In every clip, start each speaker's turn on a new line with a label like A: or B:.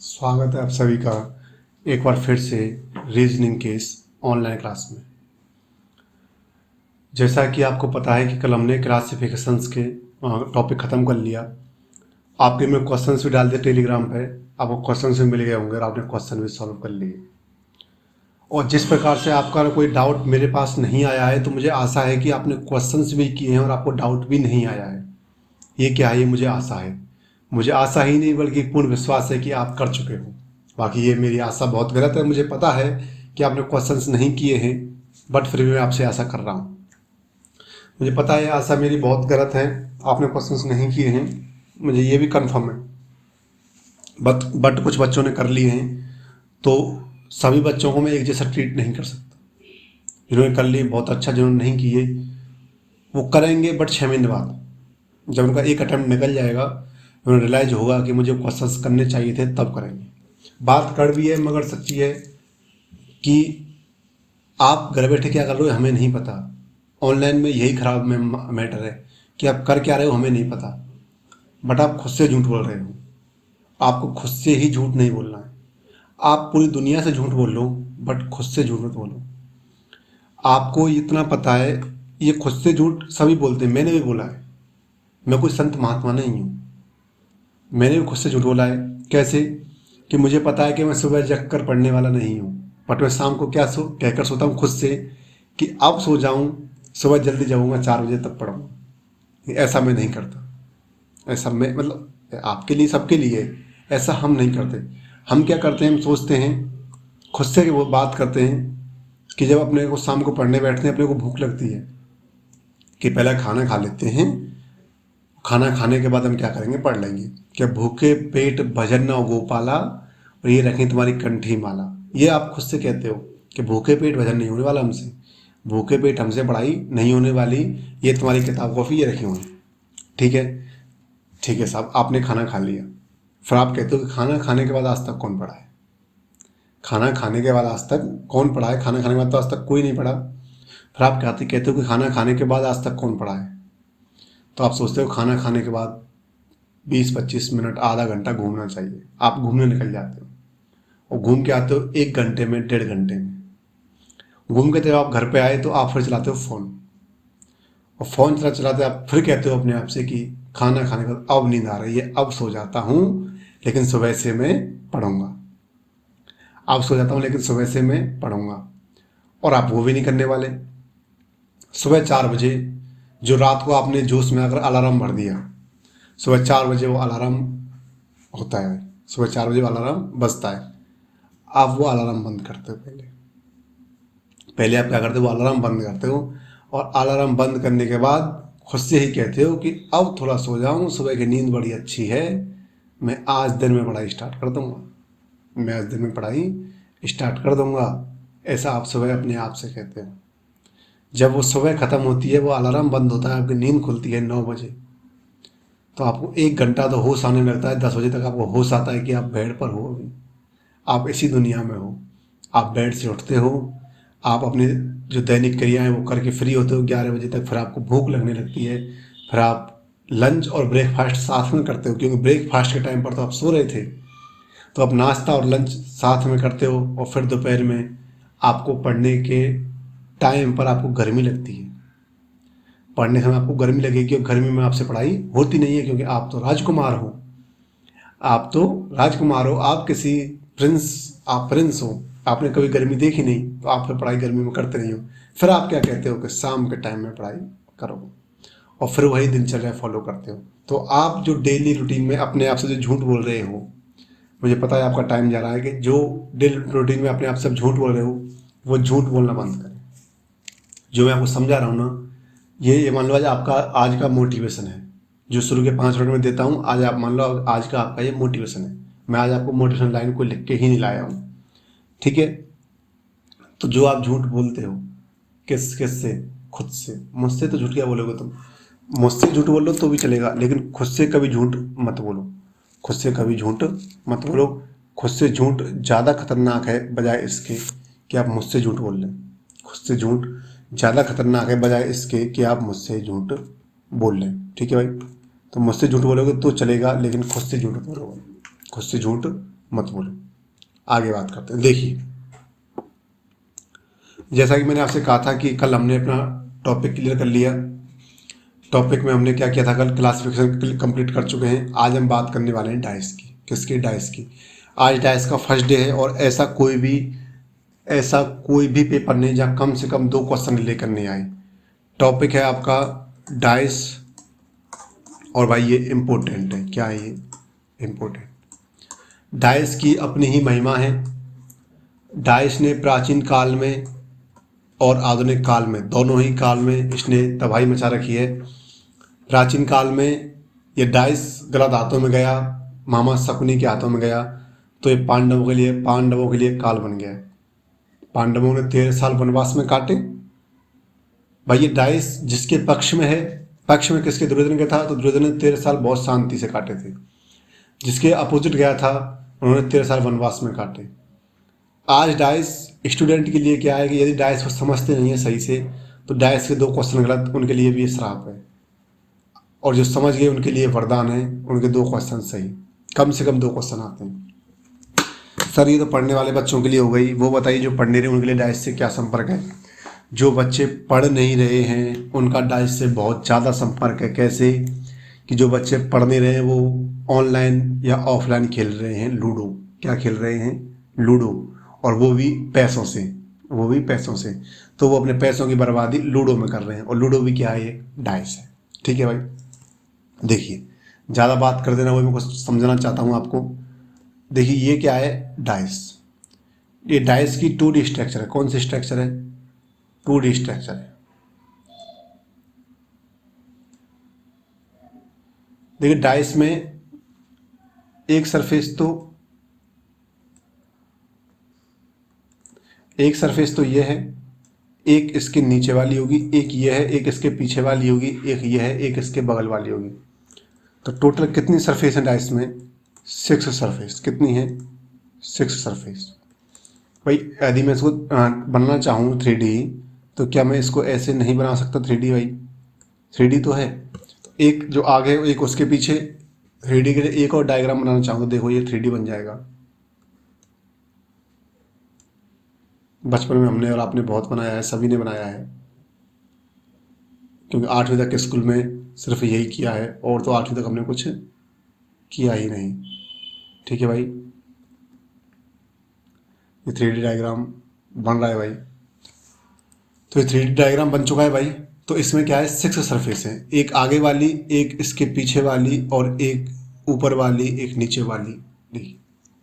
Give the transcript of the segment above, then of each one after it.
A: स्वागत है आप सभी का एक बार फिर से रीजनिंग के इस ऑनलाइन क्लास में। जैसा कि आपको पता है कि कल हमने क्लासिफिकेशंस के टॉपिक ख़त्म कर लिया। आपके में क्वेश्चंस भी डाल दिए टेलीग्राम पे, आपको क्वेश्चंस भी मिल गए होंगे और आपने क्वेश्चन भी सॉल्व कर लिए। और जिस प्रकार से आपका कोई डाउट मेरे पास नहीं आया है, तो मुझे आशा है कि आपने क्वेश्चंस भी किए हैं और आपको डाउट भी नहीं आया है। ये क्या है? ये मुझे आशा है। मुझे आशा ही नहीं बल्कि पूर्ण विश्वास है कि आप कर चुके हो। बाकी ये मेरी आशा बहुत गलत है, मुझे पता है कि आपने क्वेश्चंस नहीं किए हैं, बट फिर भी मैं आपसे आशा कर रहा हूँ। मुझे पता है आशा मेरी बहुत गलत है, आपने क्वेश्चंस नहीं किए हैं, मुझे ये भी कंफर्म है। बट कुछ बच्चों ने कर लिए हैं, तो सभी बच्चों को मैं एक जैसा ट्रीट नहीं कर सकता। जिन्होंने कर लिए बहुत अच्छा, जिन्होंने नहीं किए वो करेंगे बट 6 महीने बाद, जब उनका एक अटैम्प्ट निकल जाएगा, उन्हें रियलाइज होगा कि मुझे क्वेश्चंस करने चाहिए थे, तब करेंगे। बात कड़वी है मगर सच्ची है कि आप घर बैठे क्या कर रहे हो हमें नहीं पता। ऑनलाइन में यही खराब मैटर है कि आप कर क्या रहे हो हमें नहीं पता, बट आप खुद से झूठ बोल रहे हो। आपको खुद से ही झूठ नहीं बोलना है। आप पूरी दुनिया से झूठ बोल लो बट खुद से झूठ मत बोलो। आपको इतना पता है, ये खुद से झूठ सभी बोलते हैं, मैंने भी बोला है। मैं कोई संत महात्मा नहीं हूँ, मैंने भी खुद से झूठ बोला है। कैसे? कि मुझे पता है कि मैं सुबह जग कर पढ़ने वाला नहीं हूँ, बट मैं शाम को क्या कहकर सोता हूँ खुद से कि अब सो जाऊँ, सुबह जल्दी जाऊँगा 4 बजे तब पढ़ूँगा। ऐसा मैं नहीं करता। ऐसा मैं मतलब आपके लिए सबके लिए, ऐसा हम नहीं करते। हम क्या करते हैं, हम सोचते हैं, खुद से वो बात करते हैं कि जब अपने को शाम को पढ़ने बैठते हैं, अपने को भूख लगती है कि पहले खाना खा लेते हैं, खाना खाने के बाद हम क्या करेंगे, पढ़ लेंगे। क्या भूखे पेट भजन न हो गोपाला, और ये रखें तुम्हारी कंठी माला। ये आप खुद से कहते हो कि भूखे पेट भजन नहीं होने वाला हमसे, भूखे पेट हमसे पढ़ाई नहीं होने वाली, ये तुम्हारी किताब कॉपी ये रखी हुई। ठीक है, ठीक है साहब, आपने खाना खा लिया, फिर आप कहते हो कि खाना खाने के बाद आज तक कौन पढ़ा है? खाना खाने के बाद आज तक कौन पढ़ा है? खाना खाने के बाद तो आज तक कोई नहीं पढ़ा। फिर आप कहते हो कि खाना खाने के बाद आज तक कौन पढ़ा है? तो आप सोचते हो खाना खाने के बाद 20-25 मिनट आधा घंटा घूमना चाहिए, आप घूमने निकल जाते हो और घूम के आते हो 1 घंटे में 1.5 घंटे में। घूम के जब आप घर पे आए तो आप फिर चलाते हो फ़ोन, और फ़ोन चलाते आप फिर कहते हो अपने आप से कि खाना खाने के बाद अब नींद आ रही है, अब सो जाता हूँ, लेकिन सुबह से मैं पढ़ूंगा। अब सो जाता हूँ लेकिन सुबह से मैं पढ़ूंगा। और आप वो भी नहीं करने वाले। सुबह 4 बजे, जो रात को आपने जोश में अगर अलार्म भर दिया, सुबह 4 बजे वो अलार्म होता है, सुबह 4 बजे वो अलार्म बजता है, आप वो अलार्म बंद करते हो। पहले पहले आप क्या करते हो, वो अलार्म बंद करते हो, और अलार्म बंद करने के बाद खुद से ही कहते हो कि अब थोड़ा सो जाऊं, सुबह की नींद बड़ी अच्छी है, मैं आज दिन में पढ़ाई स्टार्ट कर दूंगा, मैं आज दिन में पढ़ाई स्टार्ट कर दूंगा। ऐसा आप सुबह अपने आप से कहते हो। जब वो सुबह ख़त्म होती है, वो अलार्म बंद होता है, आपकी नींद खुलती है 9 बजे, तो आपको 1 घंटा तो होश आने लगता है। 10 बजे तक आपको होश आता है कि आप बेड पर हो, अभी आप इसी दुनिया में हो। आप बेड से उठते हो, आप अपनी जो दैनिक क्रियाएं वो करके फ्री होते हो 11 बजे तक। फिर आपको भूख लगने लगती है, फिर आप लंच और ब्रेकफास्ट साथ में करते हो, क्योंकि ब्रेकफास्ट के टाइम पर तो आप सो रहे थे, तो आप नाश्ता और लंच साथ में करते हो। और फिर दोपहर में आपको पढ़ने के टाइम पर आपको गर्मी लगती है, पढ़ने समय आपको गर्मी लगेगी, और गर्मी में आपसे पढ़ाई होती नहीं है, क्योंकि आप तो राजकुमार हो, आप तो राजकुमार हो, आप किसी प्रिंस, आप प्रिंस हो, आपने कभी गर्मी देखी नहीं, तो आप फिर पढ़ाई गर्मी में करते नहीं हो। फिर आप क्या कहते हो कि शाम के टाइम में पढ़ाई करो, और फिर वही दिनचर्या फॉलो करते हो। तो आप जो डेली रूटीन में अपने आप से जो झूठ बोल रहे हो, मुझे पता है आपका टाइम जा रहा है, कि जो डेली रूटीन में अपने आप से झूठ बोल रहे हो, वो झूठ बोलना बंद करें। जो मैं आपको समझा रहा हूँ ना, ये मान लो आज आपका आज का मोटिवेशन है, जो शुरू के 5 मिनट में देता हूँ, आज आप मान लो आज का आपका ये मोटिवेशन है। मैं आज आपको मोटिवेशन लाइन को लिख के ही नहीं लाया हूँ, ठीक है? तो जो आप झूठ बोलते हो, किस से? खुद से। मुझसे तो झूठ क्या बोलोगे तुम? मुझसे झूठ बोलो तो भी चलेगा, लेकिन खुद से कभी झूठ मत बोलो। खुद से कभी झूठ मत बोलो। खुद से झूठ ज़्यादा खतरनाक है बजाय इसके कि आप मुझसे झूठ बोल लें। खुद से झूठ ज़्यादा खतरनाक है बजाय इसके कि आप मुझसे झूठ बोल लें, ठीक है भाई? तो मुझसे झूठ बोलोगे तो चलेगा, लेकिन खुद से झूठ बोलोगे, खुद से झूठ मत बोलो। आगे बात करते हैं। देखिए, जैसा कि मैंने आपसे कहा था कि कल हमने अपना टॉपिक क्लियर कर लिया। टॉपिक में हमने क्या किया था, कल क्लासिफिकेशन कंप्लीट कर चुके हैं। आज हम बात करने वाले हैं डाइस की। किसकी? डाइस की। आज डाइस का फर्स्ट डे है और ऐसा कोई भी पेपर नहीं जहाँ कम से कम 2 क्वेश्चन लेकर नहीं आए। टॉपिक है आपका डाइस, और भाई ये इम्पोर्टेंट है। क्या है ये? इम्पोर्टेंट। डाइस की अपनी ही महिमा है। डाइस ने प्राचीन काल में और आधुनिक काल में, दोनों ही काल में इसने तबाही मचा रखी है। प्राचीन काल में ये डाइस गलत हाथों में गया, मामा शकुनी के हाथों में गया, तो ये पांडवों के लिए काल बन गया। पांडवों ने 13 साल वनवास में काटे। भाई ये डाइस जिसके पक्ष में है, पक्ष में किसके? दुर्योधन का था, तो दुर्योधन ने 13 साल बहुत शांति से काटे थे। जिसके अपोजिट गया था, उन्होंने 13 साल वनवास में काटे। आज डाइस स्टूडेंट के लिए क्या है कि यदि डाइस को समझते नहीं है सही से, तो डाइस के 2 क्वेश्चन गलत उनके लिए भी ये श्राप है, और जो समझ गए उनके लिए वरदान है, उनके 2 क्वेश्चन सही। कम से कम 2 क्वेश्चन आते हैं। सर ये तो पढ़ने वाले बच्चों के लिए हो गई। वो बताइए जो पढ़ नहीं रहे उनके लिए डाइस से क्या संपर्क है? जो बच्चे पढ़ नहीं रहे हैं उनका डाइस से बहुत ज़्यादा संपर्क है। कैसे? कि जो बच्चे पढ़ नहीं रहे हैं वो ऑनलाइन या ऑफलाइन खेल रहे हैं लूडो। क्या खेल रहे हैं? लूडो। और वो भी पैसों से। तो वो अपने पैसों की बर्बादी लूडो में कर रहे हैं, और लूडो भी क्या है? डाइस है। ठीक है भाई। देखिए, ज़्यादा बात कर देना, वो मैं कुछ समझना चाहता हूँ आपको। देखिए ये क्या है? डाइस। ये डाइस की 2D स्ट्रक्चर है। कौन सी स्ट्रक्चर है? 2D स्ट्रक्चर है। देखिए डाइस में एक सरफेस तो ये है, एक इसके नीचे वाली होगी, एक ये है, एक इसके पीछे वाली होगी, एक ये है, एक इसके बगल वाली होगी। तो टोटल कितनी सरफेस है डाइस में? 6 सरफेस। कितनी है? 6 सरफेस। भाई यदि मैं इसको बनाना चाहूँ 3D, तो क्या मैं इसको ऐसे नहीं बना सकता 3D? भाई 3D तो है, एक जो आगे एक उसके पीछे। 3D के लिए एक और डायग्राम बनाना चाहूँ तो देखो ये 3D बन जाएगा। बचपन में हमने और आपने बहुत बनाया है, सभी ने बनाया है, क्योंकि 8वीं तक के स्कूल में सिर्फ यही किया है, और तो 8वीं तक हमने कुछ किया ही नहीं। ठीक है भाई, ये 3D डायग्राम बन रहा है भाई। तो ये 3D डायग्राम बन चुका है भाई। तो इसमें क्या है? 6 सरफेस है, एक आगे वाली, एक इसके पीछे वाली, और एक ऊपर वाली, एक नीचे वाली।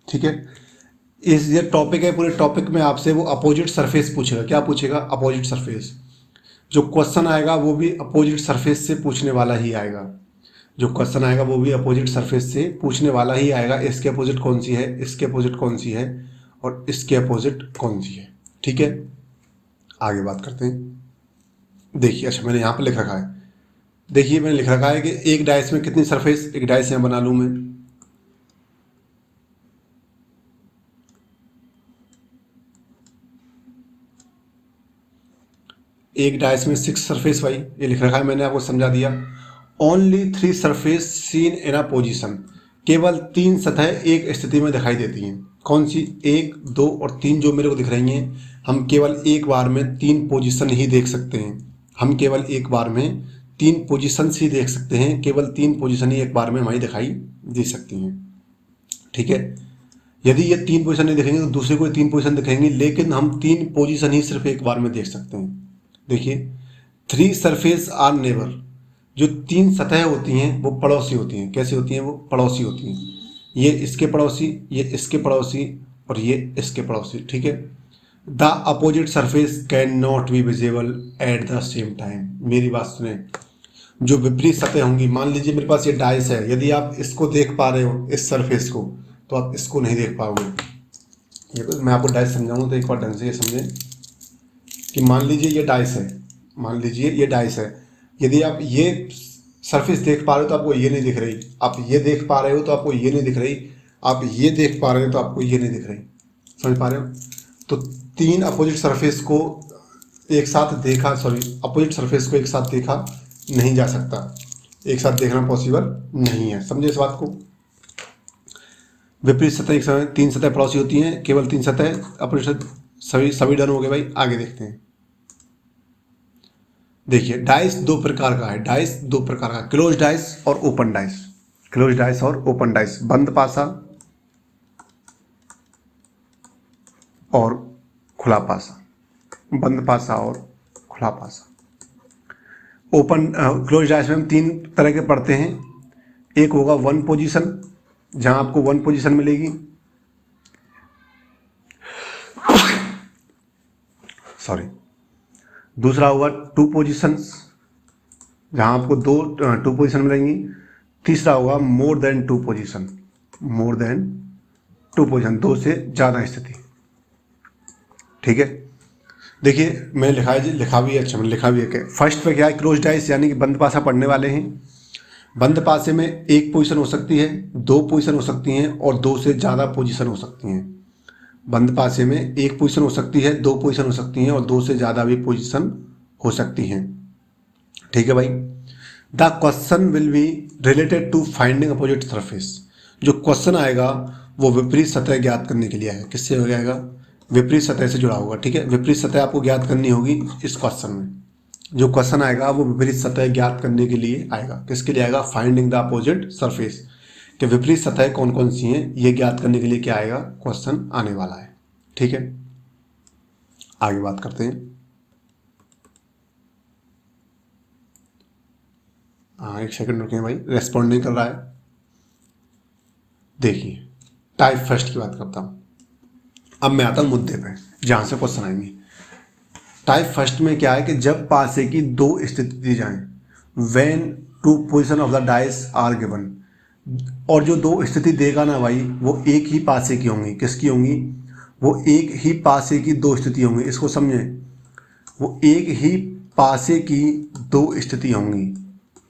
A: ठीक है। इस ये टॉपिक है, पूरे टॉपिक में आपसे वो अपोजिट सरफेस पूछेगा। क्या पूछेगा? Opposite surface. जो क्वेश्चन आएगा वो भी अपोजिट सरफेस से पूछने वाला ही आएगा। इसके अपोजिट कौन सी है, इसके अपोजिट कौन सी है, और इसके अपोजिट कौन सी है। ठीक है, आगे बात करते हैं। देखिए, अच्छा मैंने यहाँ पर लिख रखा है। देखिए मैंने लिख रखा है कि एक डाइस में कितनी सरफेस, एक डाइस यहाँ बना लूँ मैं। एक डाइस में 6 सरफेस भाई, ये लिख रखा है, मैंने आपको समझा दिया। Only 3 surface seen in a position. केवल 3 सतह एक स्थिति में दिखाई देती हैं। कौन सी? 1, 2 और 3 जो मेरे को दिख रही हैं। हम केवल एक बार में 3 पोजीशन ही देख सकते हैं। केवल 3 पोजीशन ही एक बार में हमारी दिखाई दे सकती हैं। ठीक है। यदि ये 3 पोजीशन नहीं दिखेंगे तो दूसरे को 3 पोजीशन दिखेंगी, लेकिन हम 3 पोजीशन ही सिर्फ एक बार में देख सकते हैं। देखिए, 3 सरफेस आर नेबर। जो 3 सतह होती हैं वो पड़ोसी होती हैं। कैसी होती हैं? वो पड़ोसी होती हैं। ये इसके पड़ोसी, ये इसके पड़ोसी, और ये इसके पड़ोसी। ठीक है। The opposite surface can not be visible at the same time. मेरी बात सुने, जो विपरीत सतह होंगी, मान लीजिए मेरे पास ये डाइस है, यदि आप इसको देख पा रहे हो, इस सरफेस को, तो आप इसको नहीं देख पाओगे। ये तो मैं आपको डाइस समझाऊँ तो एक बार ढंग से ये समझें कि मान लीजिए ये डाइस है। यदि आप ये सरफेस देख पा रहे हो तो आपको ये नहीं दिख रही, आप ये देख पा रहे हो तो आपको ये नहीं दिख रही, आप ये देख पा रहे हो तो आपको ये नहीं दिख रही। समझ पा रहे हो? तो 3 अपोजिट सरफेस को एक साथ देखा नहीं जा सकता, एक साथ देखना पॉसिबल नहीं है। समझे इस बात को? विपरीत सतह एक समय 3 सतह पड़ोसी होती हैं, केवल 3 सतह अपने सभी डन हो गए भाई। आगे देखते हैं। देखिए डाइस दो प्रकार का है, डाइस दो प्रकार का, क्लोज डाइस और ओपन डाइस। क्लोज डाइस और ओपन डाइस, बंद पासा और खुला पासा, बंद पासा और खुला पासा। ओपन क्लोज डाइस में हम 3 तरह के पढ़ते हैं। एक होगा 1 पोजीशन, जहां आपको 1 पोजीशन मिलेगी, सॉरी। दूसरा होगा 2 पोजीशंस, जहां आपको 2 पोजीशन मिलेंगी। तीसरा होगा more than 2 position, more than 2 position, 2 से ज़्यादा स्थिति। ठीक है, देखिए मैंने लिखा भी है, अच्छा मैंने लिखा भी है कि फर्स्ट पे क्या है, क्लोज डाइस यानी कि बंद पासा पढ़ने वाले हैं। बंद पासे में 1 पोजीशन हो सकती है, 2 पोजीशन हो सकती हैं और 2 से ज़्यादा पोजीशन हो सकती हैं। बंद पासे में 1 पोजीशन हो सकती है, 2 पोजीशन हो सकती हैं और 2 से ज़्यादा भी पोजीशन हो सकती हैं। ठीक है भाई। The question will be related to finding opposite surface. जो क्वेश्चन आएगा वो विपरीत सतह ज्ञात करने के लिए है। किससे हो जाएगा? विपरीत सतह से जुड़ा होगा। ठीक है, विपरीत सतह आपको ज्ञात करनी होगी इस क्वेश्चन में। जो क्वेश्चन आएगा वो विपरीत सतह ज्ञात करने के लिए आएगा। किसके लिए आएगा? फाइंडिंग द अपोजिट सरफेस, कि विपरीत सतह कौन कौन सी हैं ये ज्ञात करने के लिए क्या आएगा, क्वेश्चन आने वाला है। ठीक है, आगे बात करते हैं। हाँ एक सेकंड रुकिए भाई, रेस्पॉन्ड नहीं कर रहा है। देखिए टाइप फर्स्ट की बात करता हूँ। अब मैं आता हूँ मुद्दे पे जहाँ से क्वेश्चन आएंगे। टाइप फर्स्ट में क्या है कि जब पासे की 2 स्थिति दी जाए, when 2 position of the dice are given, और जो 2 स्थिति देगा ना भाई वो एक ही पासे की होंगी। किसकी होंगी? वो एक ही पासे की 2 स्थिति होंगी। इसको समझें, वो एक ही पासे की 2 स्थिति होंगी,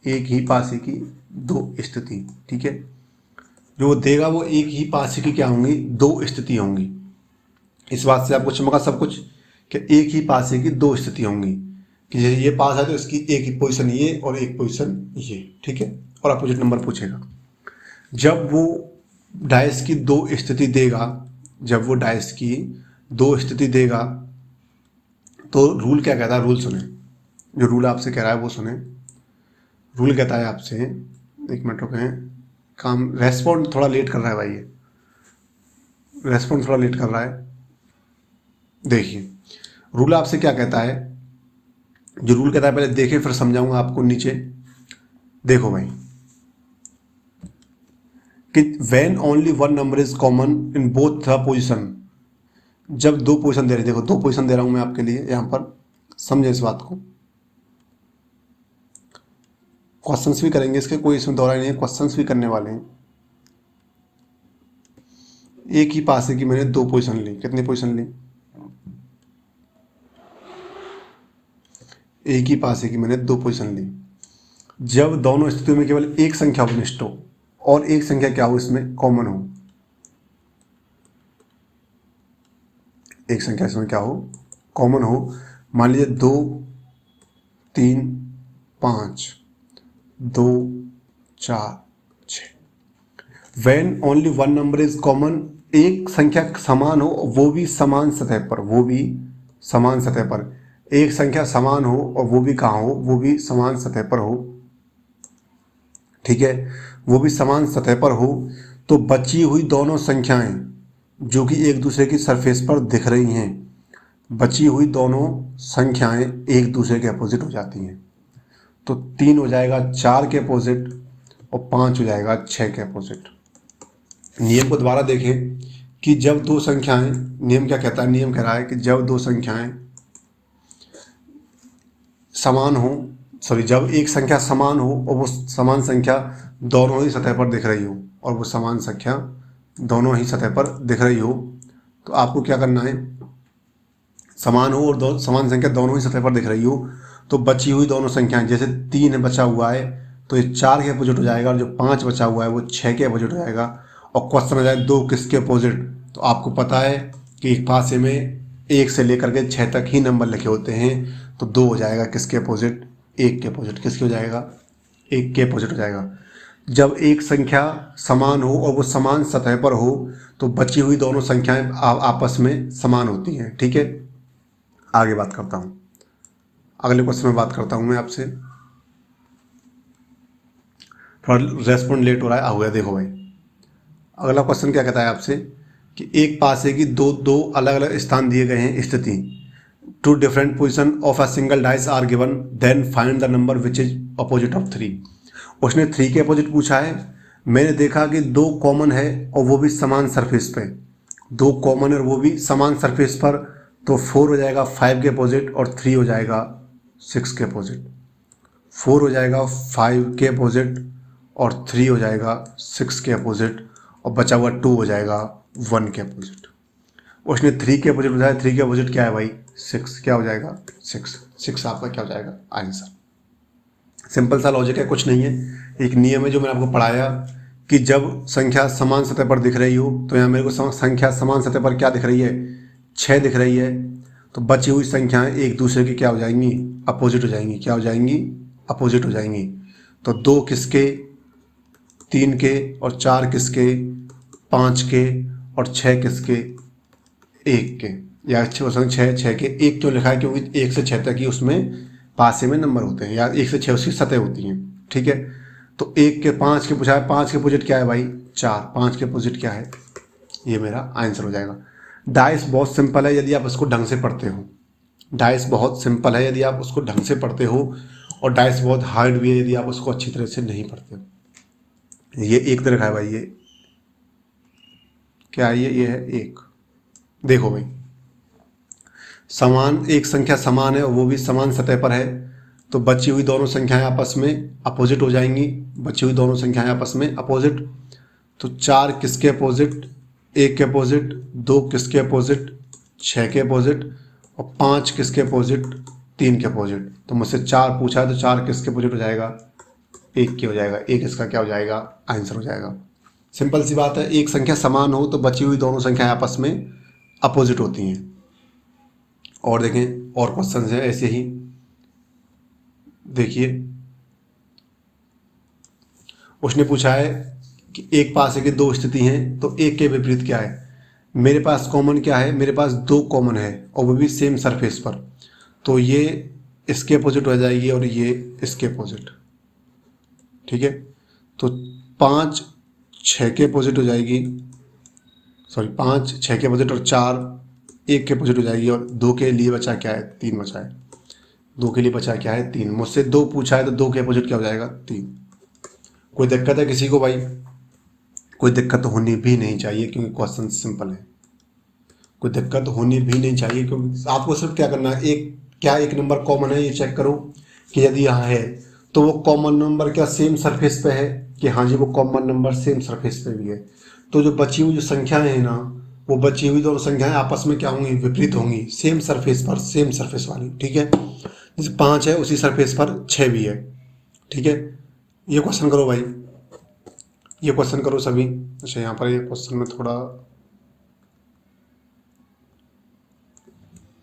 A: एक ही पासे की 2 स्थिति। ठीक है, जो वो देगा वो एक ही पासे की क्या होंगी? 2 स्थिति होंगी। इस बात से आपको चमका सब कुछ कि एक ही पासे की 2 स्थिति होंगी, कि जैसे ये पास है तो इसकी एक ही पोजीशन ये और एक पोजीशन ये। ठीक है, और अपोजिट नंबर पूछेगा। जब वो डाइस की 2 स्थिति देगा, जब वो डाइस की 2 स्थिति देगा तो रूल क्या कहता है? रूल सुने, जो रूल आपसे कह रहा है वो सुने। रूल कहता है आपसे, 1 मिनट रुकें, काम रेस्पॉन्ड थोड़ा लेट कर रहा है भाई, ये रेस्पॉन्ड थोड़ा लेट कर रहा है। देखिए रूल आपसे क्या कहता है, जो रूल कहता है पहले देखें फिर समझाऊंगा आपको। नीचे देखो भाई कि when only 1 number is common in both the position, जब 2 पोजीशन दे रहे, देखो 2 पोजीशन दे रहा हूं मैं आपके लिए यहां पर, समझे इस बात को। क्वेश्चंस भी करेंगे इसके, कोई इसमें दौरा नहीं है, क्वेश्चंस भी करने वाले हैं। एक ही पासे की मैंने 2 पोजीशन ली। कितनी पोजीशन ली? एक ही पासे की मैंने 2 पोजीशन ली। जब दोनों स्थितियों में केवल एक संख्या उपनिष्ठ हो और एक संख्या क्या हो इसमें कॉमन हो, एक संख्या इसमें क्या हो? कॉमन हो। मान लीजिए 2 3 5 2 4 6। When only 1 number is common, एक संख्या समान हो वो भी समान सतह पर, वो भी समान सतह पर। एक संख्या समान हो और वो भी कहाँ हो? वो भी समान सतह पर हो। ठीक है, वो भी समान सतह पर हो तो बची हुई दोनों संख्याएं जो कि एक दूसरे की सरफेस पर दिख रही हैं, बची हुई दोनों संख्याएं एक दूसरे के अपोजिट हो जाती हैं। तो 3 हो जाएगा 4 के अपोजिट और 5 हो जाएगा 6 के अपोजिट। नियम को दोबारा देखें कि जब 2 संख्याएं, नियम क्या कहता है? नियम कह रहा है कि जब 2 संख्याएं समान हो, सॉरी, जब एक संख्या समान हो और वो समान संख्या दोनों ही सतह पर दिख रही हो, और वो समान संख्या दोनों ही सतह पर दिख रही हो, तो आपको क्या करना है? समान हो और समान संख्या दोनों ही सतह पर दिख रही हो तो बची हुई दोनों संख्याएं, जैसे 3 बचा हुआ है तो ये 4 के अपोजिट हो जाएगा, और जो 5 बचा हुआ है वो 6 के अपोजिट हो जाएगा। और क्वेश्चन आ जाए 2 किसके अपोजिट, तो आपको पता है कि एक पासे में 1 से लेकर के 6 तक ही नंबर लिखे होते हैं, तो 2 हो जाएगा किसके अपोजिट? 1 के अपोजिट। किसके हो जाएगा? 1 के अपोजिट हो जाएगा। जब एक संख्या समान हो और वो समान सतह पर हो तो बची हुई दोनों संख्याएं आपस में समान होती हैं। ठीक है, आगे बात करता हूँ, अगले क्वेश्चन में बात करता हूँ मैं आपसे। थोड़ा रेस्पॉन्ड लेट हो रहा है, आ गया देखो भाई। अगला क्वेश्चन क्या कहता है आपसे कि एक पासे की दो दो अलग अलग स्थान दिए गए हैं स्थिति, two different position of a single dice are given, then find the number which is opposite of 3। उसने 3 के अपोजिट पूछा है। मैंने देखा कि 2 कॉमन है और वो भी समान सरफेस पे, 2 कॉमन है और वो भी समान सरफेस पर, तो 4 हो जाएगा 5 के अपोजिट और 3 हो जाएगा 6 के अपोजिट। 4 हो जाएगा 5 के अपोजिट और 3 हो जाएगा 6 के अपोजिट, और बचा हुआ 2 हो जाएगा 1 के अपोजिट। उसने 3 के अपोजिट बताया, 3 के अपोजिट क्या है भाई? 6। क्या हो जाएगा? 6 आपका क्या हो जाएगा? आंसर। सिंपल सा लॉजिक है, कुछ नहीं है। एक नियम है जो मैंने आपको पढ़ाया कि जब संख्या समान सतह पर दिख रही हो, तो यहाँ मेरे को संख्या समान सतह पर क्या दिख रही है? 6 दिख रही है। तो बची हुई संख्याएं एक दूसरे की क्या हो जाएंगी? अपोजिट हो जाएंगी। क्या हो जाएंगी? अपोजिट हो जाएंगी। तो 2 किसके? 3 के, और 4 किसके? 5 के, और 6 किसके? 1 के। या 6 के 1 क्यों लिखा है? क्योंकि 1 से 6 तक ही उसमें पासे में नंबर होते हैं, या 1 से 6 उसकी सतह होती हैं। ठीक है, तो 1 के 5 के पूछा है, 5 के अपोजिट क्या है भाई? 4। 5 के अपोजिट क्या है? ये मेरा आंसर हो जाएगा। डाइस बहुत सिंपल है यदि आप उसको ढंग से पढ़ते हो। डाइस बहुत सिंपल है यदि आप उसको ढंग से पढ़ते हो, और डाइस बहुत हार्ड भी है यदि आप उसको अच्छी तरह से नहीं पढ़ते हो। ये 1 दे रखा है भाई, ये क्या है? ये है 1। देखो भाई, समान एक संख्या समान है और वो भी समान सतह पर है, तो बची हुई दोनों संख्याएं आपस में अपोजिट हो जाएंगी। बची हुई दोनों संख्याएं आपस में अपोजिट। तो 4 किसके अपोजिट? 1 के अपोजिट। 2 किसके अपोजिट? 6 के अपोजिट। और 5 किसके अपोजिट? 3 के अपोजिट। तो मुझसे 4 पूछा है, तो 4 किसके अपोजिट हो जाएगा? 1 के हो जाएगा। 1 इसका क्या हो जाएगा? आंसर हो जाएगा। सिंपल सी बात है, एक संख्या समान हो तो बची हुई दोनों संख्याएं आपस में अपोजिट होती हैं। और देखें, और क्वेश्चन हैं ऐसे ही। देखिए, उसने पूछा है कि एक पासे की 2 स्थिति हैं, तो एक के विपरीत क्या है? मेरे पास कॉमन क्या है? मेरे पास 2 कॉमन है और वो भी सेम सरफेस पर, तो ये इसके अपोजिट हो जाएगी और ये इसके अपोजिट। ठीक है, तो 5 6 के अपोजिट हो जाएगी, सॉरी 5 6 के अपोजिट, और 4 1 के अपोजिट हो जाएगी, और 2 के लिए बचा क्या है? 3 बचा है। 2 के लिए बचा क्या है? 3। मुझसे 2 पूछा है, तो 2 के अपोजिट क्या हो जाएगा? 3। कोई दिक्कत है किसी को भाई? कोई दिक्कत होनी भी नहीं चाहिए क्योंकि क्वेश्चन सिंपल है। कोई दिक्कत होनी भी नहीं चाहिए क्योंकि आपको सिर्फ क्या करना है, एक नंबर कॉमन है ये चेक करो कि यदि यहाँ है तो वो कॉमन नंबर क्या सेम सरफेस पे है? कि हाँ जी, वो कॉमन नंबर सेम सरफेस पे भी है। तो जो बची हुई जो संख्याएं हैं ना, वो बची हुई दोनों संख्याएं आपस में क्या होंगी? विपरीत होंगी, सेम सरफेस पर, सेम सरफेस वाली। ठीक है, जैसे 5 है उसी सरफेस पर 6 भी है। ठीक है, ये क्वेश्चन करो भाई, ये क्वेश्चन करो सभी। अच्छा, यहाँ पर ये क्वेश्चन में थोड़ा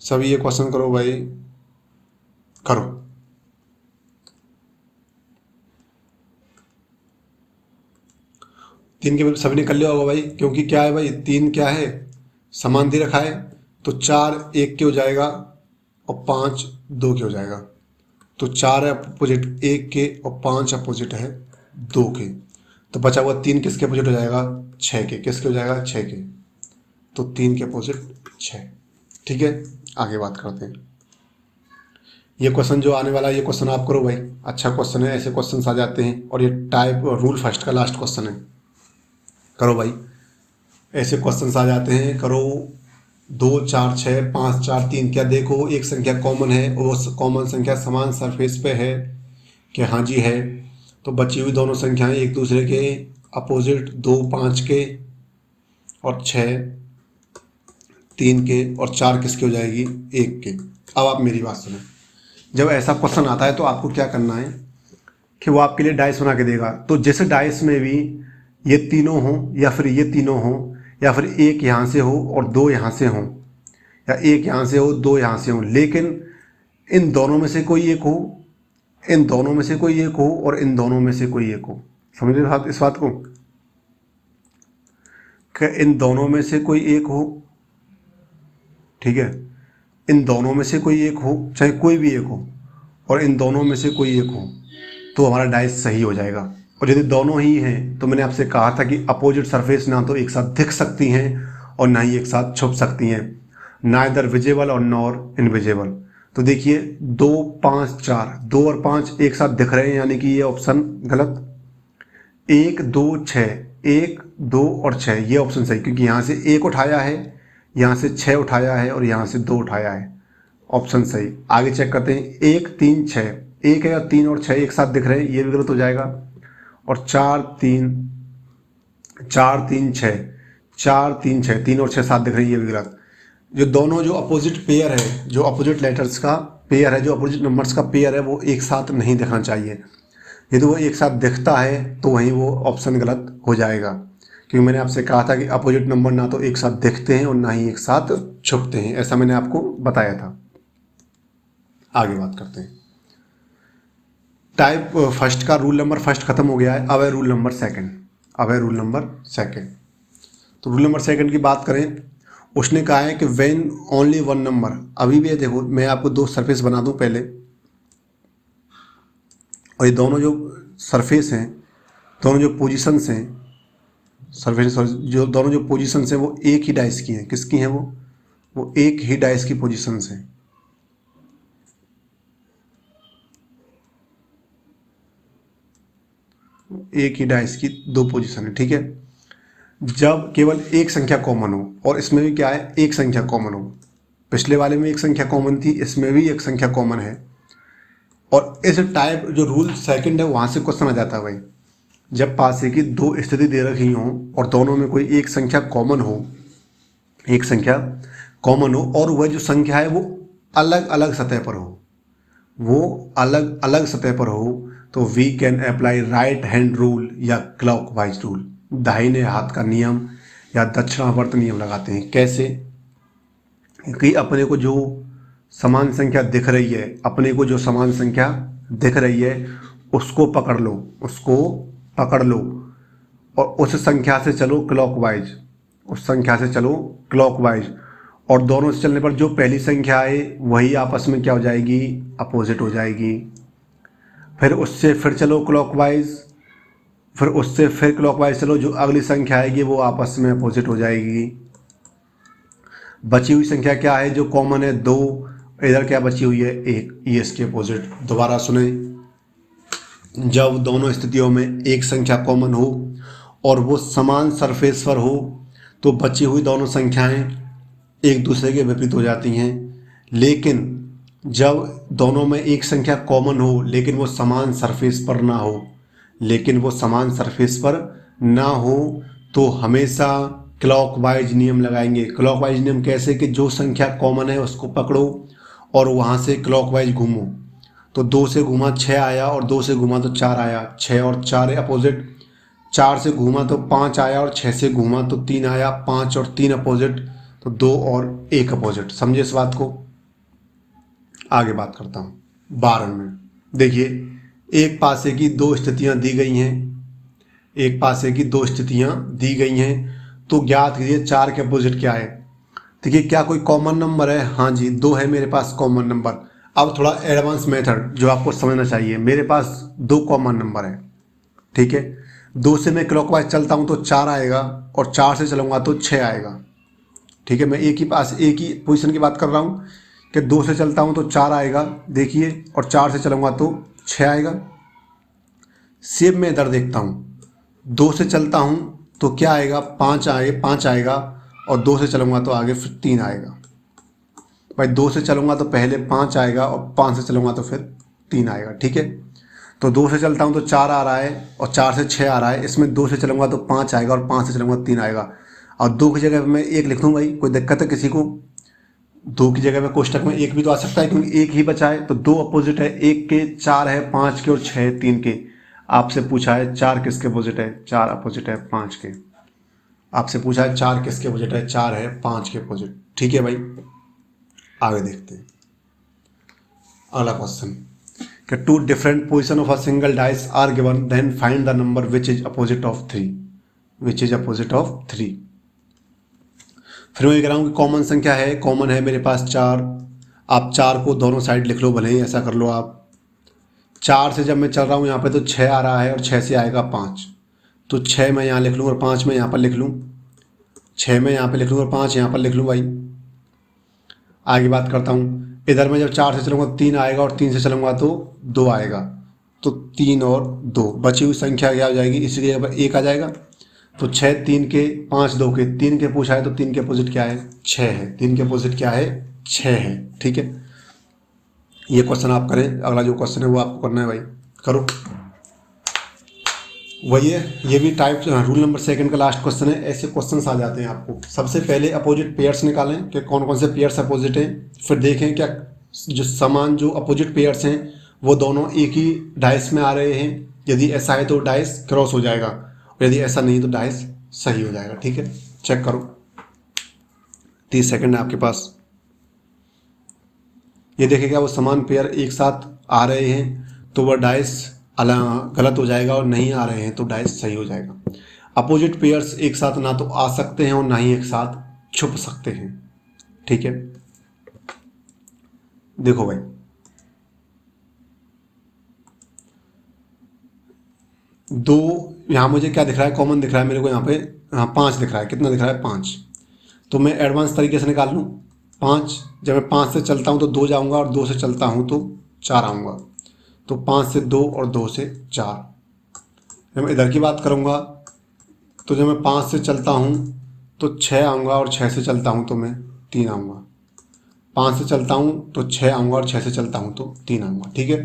A: सभी ये क्वेश्चन करो भाई, करो। तीन के सभी ने कर लिया होगा भाई, क्योंकि क्या है भाई, 3 क्या है? समान दे रखा है, तो 4 1 के हो जाएगा और 5 2 के हो जाएगा। तो 4 है अपोजिट 1 के और 5 अपोजिट है 2 के। तो बचा हुआ 3 किसके अपोजिट हो जाएगा? 6 के। किसके हो जाएगा? 6 के। तो 3 के अपोजिट 6। ठीक है, आगे बात करते हैं। ये क्वेश्चन जो आने वाला है, ये क्वेश्चन आप करो भाई, अच्छा क्वेश्चन है, ऐसे क्वेश्चन आ जाते हैं, और ये टाइप रूल फर्स्ट का लास्ट क्वेश्चन है। करो भाई, ऐसे क्वेश्चन आ जाते हैं, करो। 2 4 6 5 4 3, क्या देखो एक संख्या कॉमन है और वो कॉमन संख्या समान सरफेस पे है? कि हाँ जी है। तो बची हुई दोनों संख्याएं एक दूसरे के अपोजिट, 2 5 के, और 6 3 के, और 4 किसके हो जाएगी? 1 के। अब आप मेरी बात सुनो, जब ऐसा क्वेश्चन आता है तो आपको क्या करना है कि वो आपके लिए डाइस बना के देगा। तो जैसे डाइस में भी ये तीनों हों, या फिर ये तीनों हों, या फिर एक यहाँ से हो और 2 यहाँ से हों, या एक यहाँ से हो 2 यहाँ से हों, लेकिन इन दोनों में से कोई एक हो, इन दोनों में से कोई एक हो, और इन दोनों में से कोई एक हो। समझे इस बात को कि इन दोनों में से कोई एक हो, ठीक है, इन दोनों में से कोई एक हो, चाहे कोई भी एक हो, और इन दोनों में से कोई एक हो तो हमारा डाइस सही हो जाएगा। और यदि दोनों ही हैं तो मैंने आपसे कहा था कि अपोजिट सरफेस ना तो एक साथ दिख सकती हैं और ना ही एक साथ छुप सकती हैं, नाइदर विजिबल और नॉर इनविजिबल। तो देखिए 2 5 4, 2 और 5 एक साथ दिख रहे हैं, यानी कि ये ऑप्शन गलत। 1 2 6, 1 2 और 6 ये ऑप्शन सही, क्योंकि यहाँ से 1 उठाया है, यहाँ से 6 उठाया है और यहाँ से 2 उठाया है, ऑप्शन सही। आगे चेक करते हैं, 1 3 6, 1 है और 3 और 6 एक साथ दिख रहे हैं, ये भी गलत हो जाएगा। और 4 3 6, 4 3 6, 3 और 6 साथ दिख रहे हैं, ये भी गलत। जो दोनों जो अपोजिट पेयर है, जो अपोजिट लेटर्स का पेयर है, जो अपोजिट नंबर्स का पेयर है, वो एक साथ नहीं दिखना चाहिए। यदि वो एक साथ दिखता है तो वहीं वो ऑप्शन गलत हो जाएगा, क्योंकि मैंने आपसे कहा था कि अपोजिट नंबर ना तो एक साथ दिखते हैं और ना ही एक साथ छुपते हैं, ऐसा मैंने आपको बताया था। आगे बात करते हैं। टाइप फर्स्ट का रूल नंबर फर्स्ट खत्म हो गया है, अब है रूल नंबर सेकंड। तो रूल नंबर सेकंड की बात करें, उसने कहा है कि व्हेन ओनली वन नंबर, अभी भी देखो मैं आपको 2 सरफेस बना दूं पहले, और ये दोनों जो सरफेस हैं, दोनों जो पोजीशंस हैं, सरफेस जो दोनों जो पोजीशंस हैं वो एक ही डाइस की हैं। किसकी हैं वो एक ही डाइस की पोजीशंस हैं। एक ही डाइस की 2 पोजीशन है, ठीक है। जब केवल एक संख्या कॉमन हो, और इसमें भी क्या है, एक संख्या कॉमन हो, पिछले वाले में एक संख्या कॉमन थी, इसमें भी एक संख्या कॉमन है। और इस टाइप जो रूल सेकंड है वहाँ से क्वेश्चन आ जाता है भाई, जब पासे की 2 स्थिति दे रखी हो और दोनों में कोई एक संख्या कॉमन हो, एक संख्या कॉमन हो, और वह जो संख्या है वो अलग अलग सतह पर हो, वो अलग अलग सतह पर हो, तो we can apply right hand rule या क्लॉकवाइज रूल, दाहिने हाथ का नियम या दक्षिणावर्त नियम लगाते हैं। कैसे कि अपने को जो समान संख्या दिख रही है, अपने को जो समान संख्या दिख रही है उसको पकड़ लो, उसको पकड़ लो, और उस संख्या से चलो क्लॉकवाइज, उस संख्या से चलो क्लॉकवाइज। और दोनों से चलने पर जो पहली संख्या है वही आपस में क्या हो जाएगी, अपोजिट हो जाएगी। फिर उससे फिर चलो क्लॉकवाइज, फिर उससे फिर क्लॉकवाइज चलो, जो अगली संख्या आएगी वो आपस में अपोजिट हो जाएगी। बची हुई संख्या क्या है, जो कॉमन है 2, इधर क्या बची हुई है 1, ये इसके अपोजिट। दोबारा सुने, जब दोनों स्थितियों में एक संख्या कॉमन हो और वो समान सरफेस पर हो तो बची हुई दोनों संख्याएं एक दूसरे के विपरीत हो जाती हैं। लेकिन जब दोनों में एक संख्या कॉमन हो लेकिन वो समान सरफेस पर ना हो, लेकिन वो समान सरफेस पर ना हो, तो हमेशा क्लॉकवाइज नियम लगाएंगे। क्लॉकवाइज नियम कैसे, कि जो संख्या कॉमन है उसको पकड़ो और वहाँ से क्लॉकवाइज घूमो। तो 2 से घूमा 6 आया, और 2 से घूमा तो 4 आया, 6 और 4 अपोजिट। 4 से घूमा तो 5 आया, और 6 से घूमा तो 3 आया, 5 और 3 अपोजिट, तो 2 और 1 अपोजिट। समझे इस बात को। आगे बात करता हूँ 12 में। देखिए एक पासे की 2 स्थितियाँ दी गई हैं, एक पासे की 2 स्थितियाँ दी गई हैं, तो ज्ञात कीजिए 4 के अपोजिट क्या है। देखिए क्या कोई कॉमन नंबर है, हाँ जी 2 है मेरे पास कॉमन नंबर। अब थोड़ा एडवांस मेथड जो आपको समझना चाहिए, मेरे पास 2 कॉमन नंबर है, ठीक है। 2 से मैं क्लॉकवाइज चलता हूँ तो 4 आएगा, और 4 से चलूँगा तो 6 आएगा, ठीक है। मैं एक ही पोजीशन की बात कर रहा हूँ कि 2 से चलता हूँ तो 4 आएगा, देखिए, और 4 से चलूँगा तो 6 आएगा। सेम मैं इधर देखता हूँ, 2 से चलता हूँ तो क्या आएगा, 5 आएगा, और 2 से चलूँगा तो आगे फिर 3 आएगा। भाई 2 से चलूँगा तो पहले 5 आएगा, और 5 से चलूँगा तो फिर 3 आएगा, ठीक है। तो 2 से चलता हूँ तो 4 आ रहा है, और 4 से 6 आ रहा है। इसमें 2 से चलूँगा तो 5 आएगा, और 5 से चलूँगा 3 आएगा। और 2 की जगह मैं 1 लिख दूँ, भाई कोई दिक्कत है किसी को। 2 की जगह में कोष्टक में 1 भी तो आ सकता है, क्योंकि 1 ही बचा है। तो 2 अपोजिट है, 1 के 4 है, 5 के, और 6 है 3 के। आपसे पूछा है 4 किसके अपोजिट है, 4 अपोजिट है 5 के। आपसे पूछा है 4 किसके अपोजिट है, 4 है 5 के अपोजिट, ठीक है भाई। आगे देखते हैं अगला क्वेश्चन, कि two different position of a single dice are given, then find the number which is opposite of 3, which is opposite of 3। फिर मैं कह रहा हूँ कि कॉमन संख्या है, कॉमन है मेरे पास 4, आप 4 को दोनों साइड लिख लो, भले ही ऐसा कर लो आप। 4 से जब मैं चल रहा हूँ यहाँ पे तो 6 आ रहा है और 6 से आएगा 5, तो 6 मैं यहाँ लिख लूँ और 5 मैं यहाँ पर लिख लूँ, 6 मैं यहाँ पे लिख लूँ और 5 यहाँ पर लिख लूँ भाई। आगे बात करता हूँ, इधर मैं जब 4 से चलूँगा 3 आएगा और 3 से चलूँगा तो 2 आएगा, तो 3 और 2 बची हुई संख्या क्या हो जाएगी, इसी जगह पर 1 आ जाएगा। तो 6 3 के, 5 2 के, 3 के पूछा है तो 3 के अपोजिट क्या है, 6 है। 3 के अपोजिट क्या है, 6 है। ठीक है, ये क्वेश्चन आप करें, अगला जो क्वेश्चन है वो आपको करना है भाई, करो। वही है, ये भी टाइप रूल नंबर 2 का लास्ट क्वेश्चन है। ऐसे क्वेश्चंस आ जाते हैं आपको। सबसे पहले अपोजिट पेयर्स निकालें कि कौन कौन से पेयर्स अपोजिट हैं, फिर देखें क्या जो समान जो अपोजिट पेयर्स हैं वो दोनोों एक ही डाइस में आ रहे हैं। यदि ऐसा है तो डाइस क्रॉस हो जाएगा, और यदि ऐसा नहीं तो डाइस सही हो जाएगा। ठीक है, चेक करो, 30 सेकेंड है आपके पास। ये देखें क्या वो समान पेयर एक साथ आ रहे हैं तो वह डाइस गलत हो जाएगा, और नहीं आ रहे हैं तो डाइस सही हो जाएगा। अपोजिट पेयर्स एक साथ ना तो आ सकते हैं और ना ही एक साथ छुप सकते हैं। ठीक है, देखो भाई, दो यहाँ मुझे क्या दिख रहा है, कॉमन दिख रहा है मेरे को यहाँ पे, हाँ 5 दिख रहा है। कितना दिख रहा है, 5। तो मैं एडवांस तरीके से निकाल लूँ 5। जब मैं 5 से चलता हूँ तो 2 जाऊँगा, और 2 से चलता हूँ तो 4 आऊँगा। तो 5 से 2 और 2 से 4। जब मैं इधर की बात करूँगा तो जब मैं 5 से चलता हूँ तो 6 आऊँगा, और 6 से चलता हूँ तो मैं 3 आऊँगा। 5 से चलता हूँ तो 6 आऊँगा, और 6 से चलता हूँ तो 3 आऊँगा। ठीक है,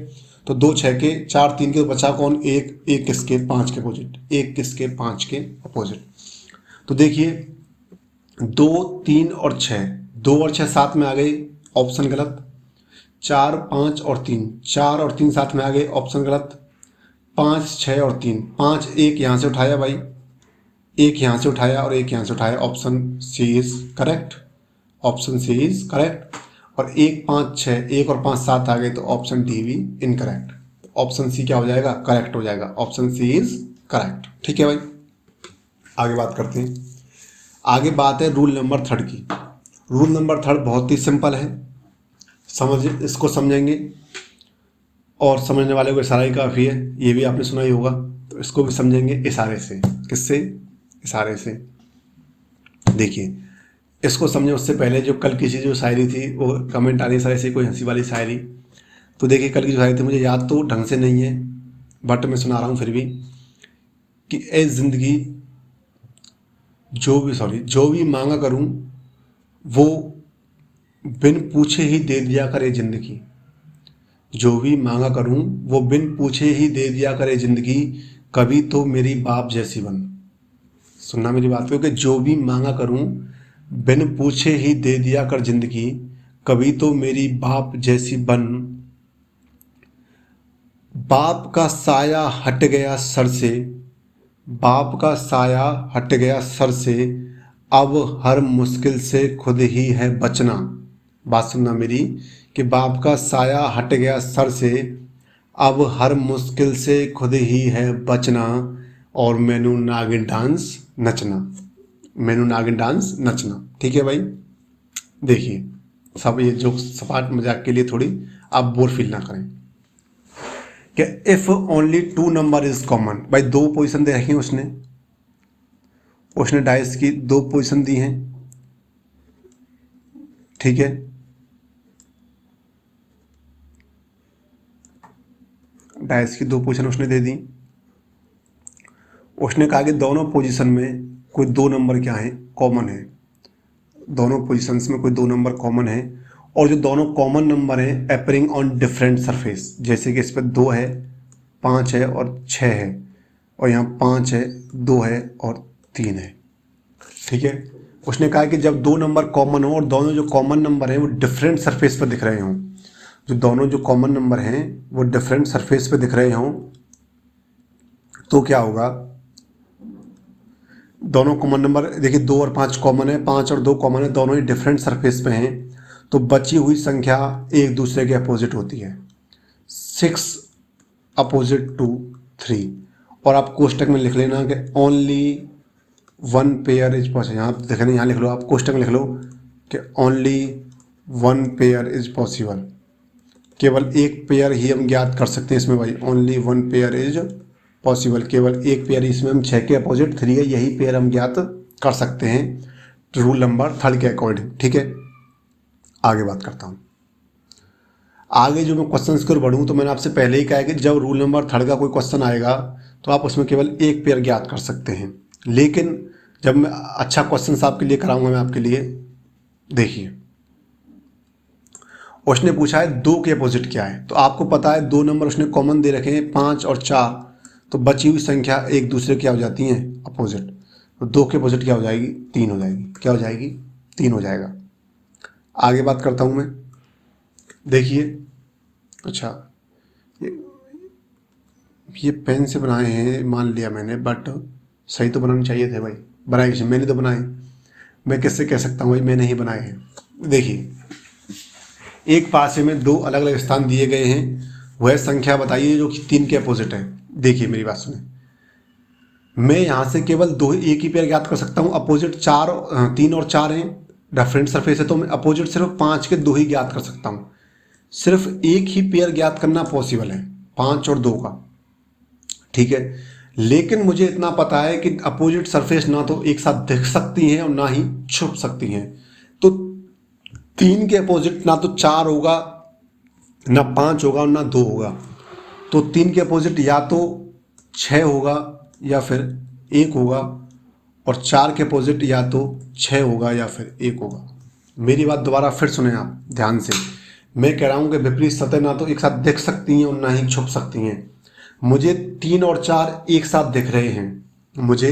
A: तो 2 6 के, 4 3 के, तो बचा कौन, 1 किसके, 5 के अपोजिट, 1 किसके, 5 के अपोजिट। तो देखिए 2 3 और 6, 2 और 6 साथ में आ गए, ऑप्शन गलत। 4 5 और 3, 4 और 3 साथ में आ गए, ऑप्शन गलत। 5 6 और 3, 5 1 यहाँ से उठाया भाई, 1 यहाँ से उठाया और 1 यहाँ से उठाया, option C is correct, option C is correct. और 1 5 6, 1 और 5 7 आ गए तो ऑप्शन डी भी इनकरेक्ट। ऑप्शन सी क्या हो जाएगा, करेक्ट हो जाएगा, ऑप्शन सी इज करेक्ट। ठीक है भाई, आगे बात करते हैं। आगे बात है रूल नंबर 3 की। रूल नंबर 3 बहुत ही सिंपल है, इसको समझेंगे और समझने वाले को इशारा ही काफ़ी है, ये भी आपने सुना ही होगा। तो इसको भी समझेंगे इशारे से। किससे, इशारे से। देखिए इसको समझे उससे पहले जो कल की जो शायरी थी वो कमेंट आ रही है, ऐसे कोई हंसी वाली शायरी। तो देखिए कल की जो शायरी थी मुझे याद तो ढंग से नहीं है, बट मैं सुना रहा हूँ फिर भी, कि ए ज़िंदगी जो भी मांगा करूँ वो बिन पूछे ही दे दिया करे ज़िंदगी। जो भी मांगा करूँ वो बिन पूछे ही दे दिया करे ज़िंदगी, कभी तो मेरी बाप जैसी बन। सुनना मेरी बात, क्योंकि जो भी मांगा करूँ बिन पूछे ही दे दिया कर ज़िंदगी, कभी तो मेरी बाप जैसी बन। बाप का साया हट गया सर से, बाप का साया हट गया सर से, अब हर मुश्किल से खुद ही है बचना। बात सुनना मेरी, कि बाप का साया हट गया सर से, अब हर मुश्किल से खुद ही है बचना, और मैनू नागिन डांस नचना, मैनू नागिन डांस नचना। ठीक है भाई, देखिए सब ये जो सपाट मजाक के लिए थोड़ी आप बोर फील ना करें, कि if only 2 number is common. भाई 2 पोजीशन दे रखी हैं उसने डाइस की 2 पोजीशन दी हैं। ठीक है, डाइस की 2 पोजीशन उसने दे दी। उसने कहा कि दोनों पोजीशन में कोई 2 नंबर क्या है, कॉमन है। दोनों पोजीशंस में कोई 2 नंबर कॉमन है, और जो दोनों कॉमन नंबर हैं अपीयरिंग ऑन डिफरेंट सरफेस। जैसे कि इस पर 2 है, 5 है और 6 है, और यहाँ 5 है, 2 है और 3 है। ठीक है, उसने कहा कि जब 2 नंबर कॉमन हो और दोनों जो कॉमन नंबर हैं वो डिफरेंट सरफेस पर दिख रहे हों, जो दोनों जो कॉमन नंबर हैं वो डिफरेंट सरफेस पे दिख रहे हों, तो क्या होगा। दोनों कॉमन नंबर देखिए 2 और 5 कॉमन है, 5 और 2 कॉमन है, दोनों ही डिफरेंट सरफेस पे हैं, तो बची हुई संख्या एक दूसरे के अपोजिट होती है। 6 अपोजिट टू 3, और आप कोष्टक में लिख लेना कि ओनली 1 पेयर इज पॉसिबल। यहाँ देखना, यहाँ लिख लो, आप कोष्टक में लिख लो कि ओनली 1 पेयर इज पॉसिबल। केवल एक पेयर ही हम ज्ञात कर सकते हैं इसमें भाई, ओनली 1 पेयर इज पॉसिबल। केवल एक पेयर, इसमें हम 6 के अपोजिट 3 है, यही पेयर हम ज्ञात कर सकते हैं रूल नंबर 3 के अकॉर्डिंग। ठीक है, आगे बात करता हूँ। आगे जो मैं क्वेश्चन की ओर बढ़ूँ तो मैंने आपसे पहले ही कहा है कि जब रूल नंबर 3 का कोई क्वेश्चन आएगा तो आप उसमें केवल एक पेयर ज्ञात कर सकते हैं। लेकिन जब मैं अच्छा क्वेश्चन आपके लिए कराऊंगा, मैं आपके लिए, देखिए उसने पूछा है 2 के अपोजिट क्या है, तो आपको पता है 2 नंबर उसने कॉमन दे रखे हैं 5 और 4, तो बची हुई संख्या एक दूसरे क्या हो जाती हैं, अपोजिट। तो 2 के अपोजिट क्या हो जाएगी, 3 हो जाएगी। क्या हो जाएगी, 3 हो जाएगा। आगे बात करता हूँ मैं, देखिए। अच्छा, ये पेन से बनाए हैं मान लिया मैंने, बट सही तो बनाने चाहिए थे भाई। बनाए किसी, मैंने तो बनाए, मैं किससे कह सकता हूँ भाई मैंने ही बनाए हैं। देखिए, एक पासे में 2 अलग अलग स्थान दिए गए हैं, वह संख्या बताइए जो कि 3 के अपोजिट है। देखिए मेरी बात सुने, मैं यहाँ से केवल 2 एक ही पेयर ज्ञात कर सकता हूँ। अपोजिट 3 और 4 हैं, रेफरेंस सरफेस है, तो मैं अपोजिट सिर्फ 5 के 2 ही ज्ञात कर सकता हूँ। सिर्फ एक ही पेयर ज्ञात करना पॉसिबल है, 5 और 2 का। ठीक है, लेकिन मुझे इतना पता है कि अपोजिट सरफेस ना तो एक साथ दिख सकती हैं और ना ही छुप सकती हैं। तो 3 के अपोजिट ना तो 4 होगा, ना 5 होगा और ना 2 होगा। तो 3 के अपोजिट या तो 6 होगा या फिर 1 होगा, और 4 के अपोजिट या तो 6 होगा या फिर 1 होगा। मेरी बात दोबारा फिर सुने आप ध्यान से। मैं कह रहा हूँ कि विपरीत सतह ना तो एक साथ दिख सकती हैं और ना ही छुप सकती हैं। मुझे 3 और 4 एक साथ दिख रहे हैं, मुझे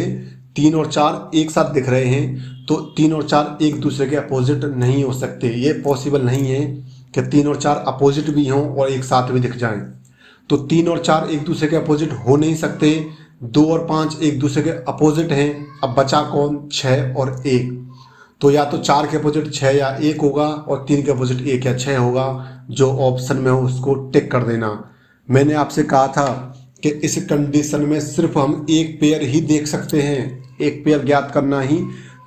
A: 3 और 4 एक साथ दिख रहे हैं, तो 3 और 4 एक दूसरे के अपोजिट नहीं हो सकते। ये पॉसिबल नहीं है कि 3 और 4 अपोजिट भी हों और एक साथ भी दिख जाएं। तो 3 और 4 एक दूसरे के अपोजिट हो नहीं सकते। 2 और 5 एक दूसरे के अपोजिट हैं। अब बचा कौन, 6 और 1। तो या तो 4 के अपोजिट 6 या 1 होगा, और 3 के अपोजिट 1 या 6 होगा। जो ऑप्शन में हो उसको टिक कर देना। मैंने आपसे कहा था कि इस कंडीशन में सिर्फ हम एक पेयर ही देख सकते हैं, एक पेयर ज्ञात करना ही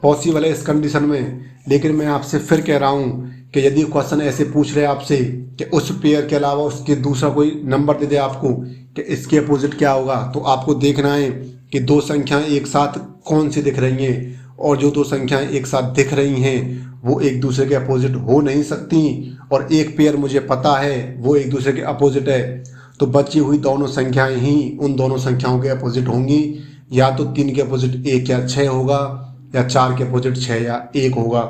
A: पॉसिबल है इस कंडीशन में। लेकिन मैं आपसे फिर कह रहा हूँ कि यदि क्वेश्चन ऐसे पूछ रहे आपसे कि उस पेयर के अलावा उसके दूसरा कोई नंबर दे दे आपको कि इसके अपोजिट क्या होगा, तो आपको देखना है कि 2 संख्याएं एक साथ कौन सी दिख रही हैं, और जो 2 संख्याएं एक साथ दिख रही हैं वो एक दूसरे के अपोजिट हो नहीं सकती, और एक पेयर मुझे पता है वो एक दूसरे के अपोजिट है। तो बची हुई दोनों संख्याएं ही उन दोनों संख्याओं के अपोजिट होंगी। या तो 3 के अपोजिट 1 या 6 होगा, या 4 के अपोजिट 6 या 1 होगा।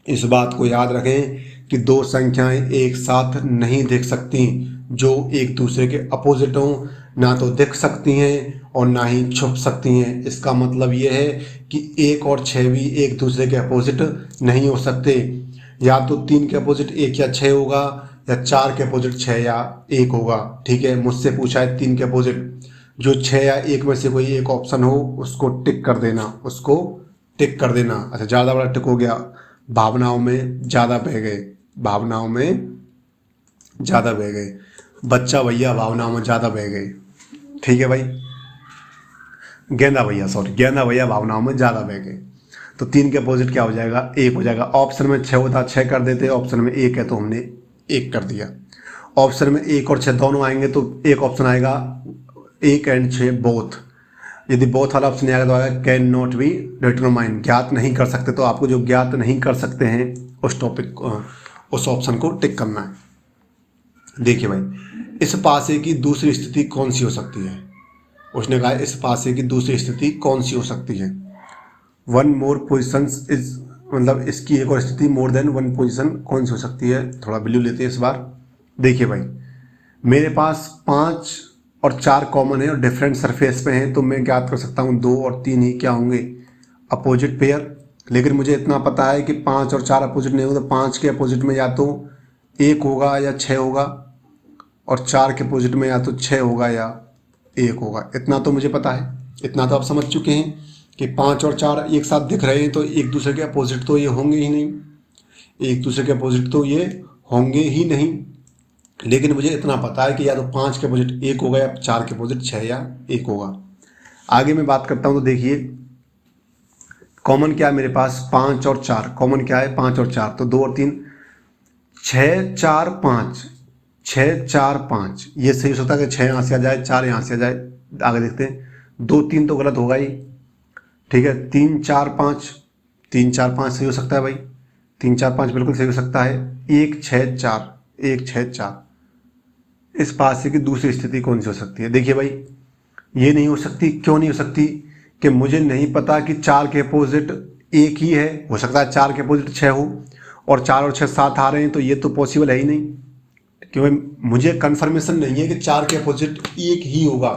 A: इस बात को याद रखें कि 2 संख्याएं एक साथ नहीं दिख सकती जो एक दूसरे के अपोजिट हों, ना तो दिख सकती हैं और ना ही छुप सकती हैं। इसका मतलब ये है कि 1 और 6 भी एक दूसरे के अपोजिट नहीं हो सकते। या तो 3 के अपोजिट 1 या 6 होगा, या 4 के अपोजिट 6 या 1 होगा। ठीक है, मुझसे पूछा है 3 के अपोजिट, जो 6 या 1 में से कोई एक ऑप्शन हो उसको टिक कर देना, उसको टिक कर देना। अच्छा, ज़्यादा बड़ा टिक हो गया, भावनाओं में ज़्यादा बह गए, भावनाओं में ज़्यादा बह गए, बच्चा भैया भावनाओं में ज़्यादा बह गए। ठीक है भाई, गेंदा भैया भावनाओं में ज़्यादा बह गए। तो 3 के अपोजिट क्या हो जाएगा, 1 हो जाएगा। ऑप्शन में 6 होता 6 कर देते, ऑप्शन में 1 है तो हमने 1 कर दिया। ऑप्शन में 1 और 6 दोनों आएंगे तो एक ऑप्शन आएगा 1 एंड 6 बोथ। यदि बोथ वाला ऑप्शन आएगा तो आएगा कैन नॉट बी डिटरमाइन, ज्ञात नहीं कर सकते। तो आपको जो ज्ञात नहीं कर सकते हैं उस टॉपिक उस ऑप्शन को टिक करना है। देखिए भाई, इस पासे की दूसरी स्थिति कौन सी हो सकती है। उसने कहा इस पासे की दूसरी स्थिति कौन सी हो सकती है। 1 मोर पोजिशंस इज, मतलब इसकी एक और स्थिति मोर देन 1 पोजिशन कौन सी हो सकती है। थोड़ा वैल्यू लेते हैं इस बार। देखिए भाई, मेरे पास 5 और 4 कॉमन है और डिफरेंट सरफेस पे हैं, तो मैं ज्ञात कर सकता हूँ 2 और 3 ही क्या होंगे, अपोजिट पेयर। लेकिन मुझे इतना पता है कि 5 और 4 अपोजिट नहीं होगा, तो 5 के अपोजिट में या तो 1 होगा या 6 होगा, और 4 के अपोजिट में या तो 6 होगा या 1 होगा। इतना तो मुझे पता है, इतना तो आप समझ चुके हैं कि 5 और 4 एक साथ दिख रहे हैं तो एक दूसरे के अपोजिट तो ये होंगे ही नहीं, एक दूसरे के अपोजिट तो ये होंगे ही नहीं। लेकिन मुझे इतना पता है कि या तो 5 के अपोजिट 1 होगा या 4 के अपोजिट 6 या 1 होगा। आगे मैं बात करता हूँ तो देखिए कॉमन क्या है मेरे पास, 5 और 4। कॉमन क्या है, 5 और 4, तो 2 और 3, 6 4 5, 6 4 5। ये सही हो सकता है कि 6 यहाँ से आ जाए, 4 यहाँ से आ जाए। आगे देखते हैं, 2 3 तो गलत होगा ही, ठीक है। 3 4 5, 3 4 5 सही हो सकता है भाई, 3 4 5 बिल्कुल सही हो सकता है। 1 6 4, 1 6 4, इस पास से की दूसरी स्थिति कौन सी हो सकती है? देखिए भाई, ये नहीं हो सकती। क्यों नहीं हो सकती? कि मुझे नहीं पता कि 4 के अपोजिट 1 ही है। हो सकता है 4 के अपोजिट 6 हो, और 4 और 6 साथ आ रहे हैं, तो ये तो पॉसिबल है ही नहीं, क्योंकि मुझे कन्फर्मेशन नहीं है कि 4 के अपोजिट 1 ही होगा।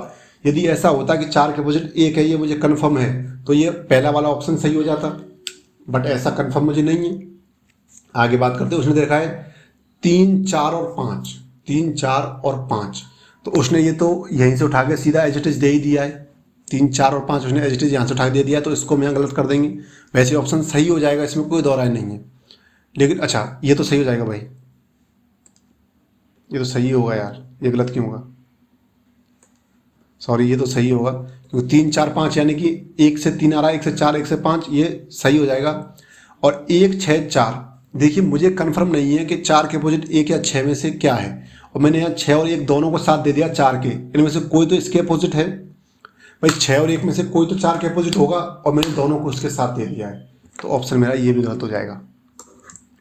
A: यदि ऐसा होता कि 4 के अपोजिट 1 है, ये मुझे कन्फर्म है, तो ये पहला वाला ऑप्शन सही हो जाता, बट ऐसा कन्फर्म मुझे नहीं है। आगे बात करते हैं, उसने देखा है 3 4 और 5, 3 4 और 5, तो उसने ये तो यहीं से उठा के सीधा एज इट इज दे ही दिया है। 3 4 और 5 उसने एज इट इज यहाँ से उठा के दे दिया, तो इसको हम यहाँ गलत कर देंगे। वैसे ऑप्शन सही हो जाएगा, इसमें कोई दो राय नहीं है। लेकिन अच्छा, ये तो सही हो जाएगा भाई, ये तो सही होगा यार, ये गलत क्यों होगा? सॉरी, ये तो सही होगा, क्योंकि 3 4 5 यानी कि 1 से 3 आ रहा है, 1 से 4, 1 से 5, ये सही हो जाएगा। और 1 6 4, देखिए मुझे कंफर्म नहीं है कि 4 के अपोजिट 1 या 6 में से क्या है, और मैंने यहाँ 6 और 1 दोनों को साथ दे दिया 4 के, इनमें से कोई तो इसके अपोजिट है भाई। 6 और 1 में से कोई तो 4 के अपोजिट होगा, और मैंने दोनों को उसके साथ दे दिया है, तो ऑप्शन मेरा ये भी गलत हो जाएगा।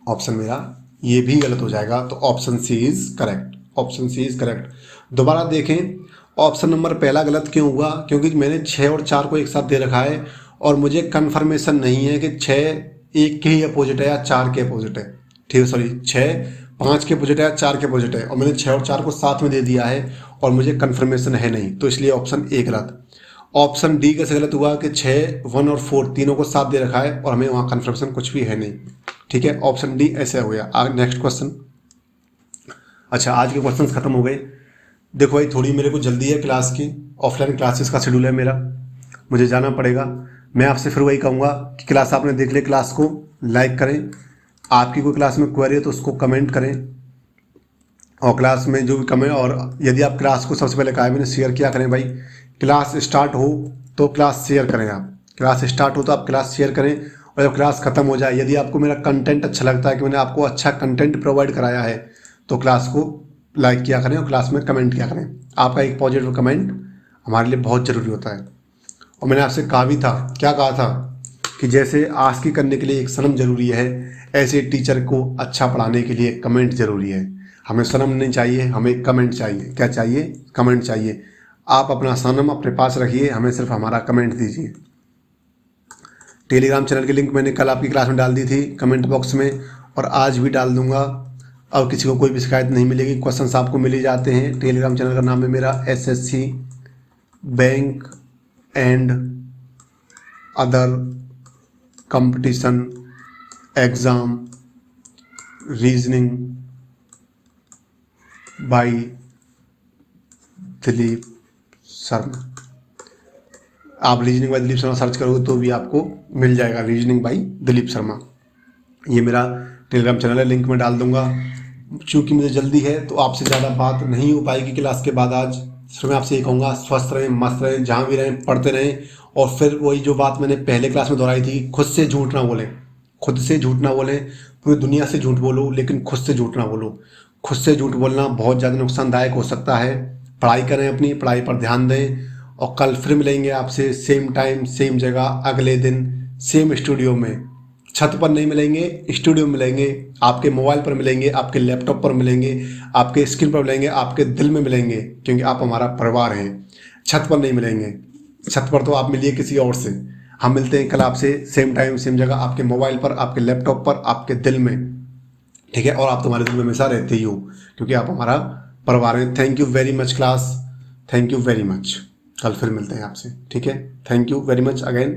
A: ऑप्शन मेरा ये भी गलत हो जाएगा, तो option C is correct, option C is correct. दोबारा देखें, ऑप्शन नंबर पहला गलत क्यों हुआ? क्योंकि मैंने 6 और 4 को एक साथ दे रखा है, और मुझे कन्फर्मेशन नहीं है कि 6 1 के ही अपोजिट है या 4 के अपोजिट है। ठीक है, सॉरी, 6 5 के अपोजिट है या 4 के अपोजिट है, और मैंने 6 और 4 को साथ में दे दिया है, और मुझे कन्फर्मेशन है नहीं, तो इसलिए ऑप्शन ए गलत। ऑप्शन डी कैसे गलत हुआ कि 6 1 और 4 तीनों को साथ दे रखा है, और हमें वहाँ कन्फर्मेशन कुछ भी है नहीं। ठीक है, ऑप्शन डी ऐसे हो गया। Next question. अच्छा, आज के क्वेश्चन खत्म हो गए। देखो भाई, थोड़ी मेरे को जल्दी है क्लास की, ऑफलाइन क्लासेस का शेड्यूल है मेरा, मुझे जाना पड़ेगा। मैं आपसे फिर वही कहूँगा कि क्लास आपने देख ली, क्लास को लाइक करें। आपकी कोई क्लास में क्वेरी है तो उसको कमेंट करें, और क्लास में जो भी कमेंट, और यदि आप क्लास को सबसे पहले कहा मैंने शेयर किया करें भाई। क्लास स्टार्ट हो तो क्लास शेयर करें, आप क्लास स्टार्ट हो तो आप क्लास शेयर करें, और जब क्लास ख़त्म हो जाए, यदि आपको मेरा कंटेंट अच्छा लगता है कि मैंने आपको अच्छा कंटेंट प्रोवाइड कराया है, तो क्लास को लाइक किया करें और क्लास में कमेंट किया करें। आपका एक पॉजिटिव कमेंट हमारे लिए बहुत ज़रूरी होता है। और मैंने आपसे कहा भी था, क्या कहा था, कि जैसे आस्की करने के लिए एक शर्म ज़रूरी है, ऐसे टीचर को अच्छा पढ़ाने के लिए कमेंट ज़रूरी है। हमें शर्म नहीं चाहिए, हमें कमेंट चाहिए। क्या चाहिए? कमेंट चाहिए। आप अपना शर्म अपने पास रखिए, हमें सिर्फ हमारा कमेंट दीजिए। टेलीग्राम चैनल की लिंक मैंने कल आपकी क्लास में डाल दी थी कमेंट बॉक्स में, और आज भी डाल दूंगा। अब किसी को कोई भी शिकायत नहीं मिलेगी, क्वेश्चंस आपको मिल ही जाते हैं। टेलीग्राम चैनल का नाम है मेरा SSC bank and other competition exam reasoning by Dilip Sharma. आप reasoning by Dilip Sharma search करोगे तो भी आपको मिल जाएगा, रीजनिंग बाय दिलीप शर्मा। ये मेरा टेलीग्राम चैनल है, लिंक मैं डाल दूंगा। चूँकि मुझे जल्दी है तो आपसे ज़्यादा बात नहीं हो पाएगी क्लास के बाद आज। सिर्फ मैं आपसे ये कहूँगा, स्वस्थ रहें, मस्त रहें, जहाँ भी रहें पढ़ते रहें। और फिर वही जो बात मैंने पहले क्लास में दोहराई थी, खुद से झूठ ना बोलें, खुद से झूठ ना बोलें। पूरी दुनिया से झूठ बोलो, लेकिन खुद से झूठ ना बोलो। खुद से झूठ बोलना बहुत ज़्यादा नुकसानदायक हो सकता है। पढ़ाई करें, अपनी पढ़ाई पर ध्यान दें, और कल फिर मिलेंगे आपसे सेम टाइम सेम जगह, अगले दिन सेम स्टूडियो में। छत पर नहीं मिलेंगे, स्टूडियो में मिलेंगे, आपके मोबाइल पर मिलेंगे, आपके लैपटॉप पर मिलेंगे, आपके स्क्रीन पर मिलेंगे, आपके दिल में मिलेंगे, क्योंकि आप हमारा परिवार हैं। छत पर नहीं मिलेंगे, छत पर तो आप मिलिए किसी और से। हम मिलते हैं कल आपसे सेम टाइम सेम जगह, आपके मोबाइल पर, आपके लैपटॉप पर, आपके दिल में। ठीक है, और आप तुम्हारे दिल में हमेशा रहते ही हो, क्योंकि आप हमारा परिवार हैं। Thank you very much class, thank you very much. कल फिर मिलते हैं आपसे, ठीक है। Thank you very much again.